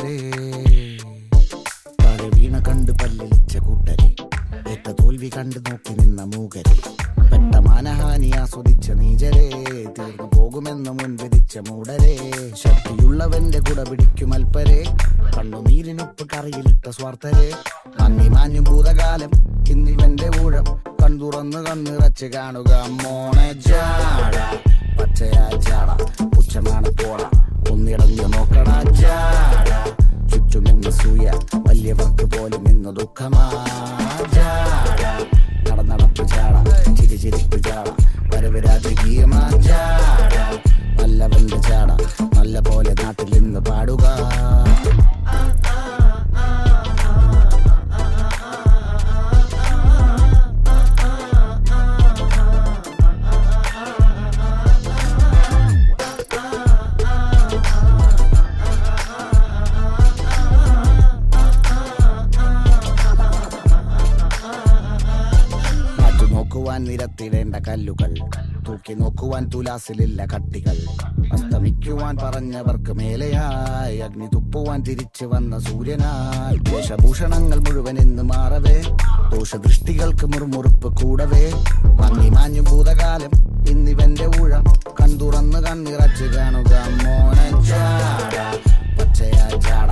കൂട്ടരെ. താഴെ വീണ കണ്ട് പല്ലിളിച്ച കൂട്ടരെ, ഏറ്റ തോൽവി കണ്ട് നോക്കി നിന്ന മൂകരെ, പെട്ട മാനഹാനി ആസ്വദിച്ച നീചരെ, തീർന്നു പോകുമെന്ന് മുൻവിധിച്ച മൂടരെ, ശക്തിയുള്ളവന്റെ കുട പിടിക്കും അൽപ്പരെ, കണ്ണുനീരിനൊപ്പ് കറിയിലിട്ട സ്വാർത്ഥരെ, നന്ദി മാഞ്ഞു ഭൂതകാലം ഇന്നിവന്റെ ഊഴം, കൺതുറന്ന് കണ്ണിറച്ച് കാണുക മോണെ ജാട, പച്ചയാ ജാട പുച്ഛമാണ് പോട, ഒന്നിടഞ്ഞു നോക്കണ ജാട, ചുറ്റുമിന്ന് സൂയ വലിയവർക്ക് പോലും ഇന്ന് ദുഃഖമാ ജാട, നടപ്പ് ചാട ചിരിച്ചിരിപ്പ് ചാട, വരവ് രാജകീയമാ ജാട, നല്ലവന്റെ ചാട നല്ല പോലെ നാട്ടിൽ നിന്ന് പാടുക. നിരത്തിടേണ്ട കല്ലുകൾ, തൂക്കി നോക്കുവാൻ തുലാസിലില്ല കട്ടികൾ, അസ്തമിക്കുവാൻ പറഞ്ഞവർക്ക് മേലെയായി അഗ്നി തുപ്പുവാൻ തിരിച്ചു വന്ന സൂര്യനായി, വേഷഭൂഷണങ്ങൾ മുഴുവൻ ഇന്ന് മാറവേ, ദോഷദൃഷ്ടികൾക്ക് മുറുമുറുപ്പ് കൂടവേ, മങ്ങി മാഞ്ഞു ഭൂതകാലം ഇന്നിവന്റെ ഊഴം, കൺതുറന്ന് കണ്ണിറച്ച് കാണുക മോനെ ജാട, പച്ചയാ ജാട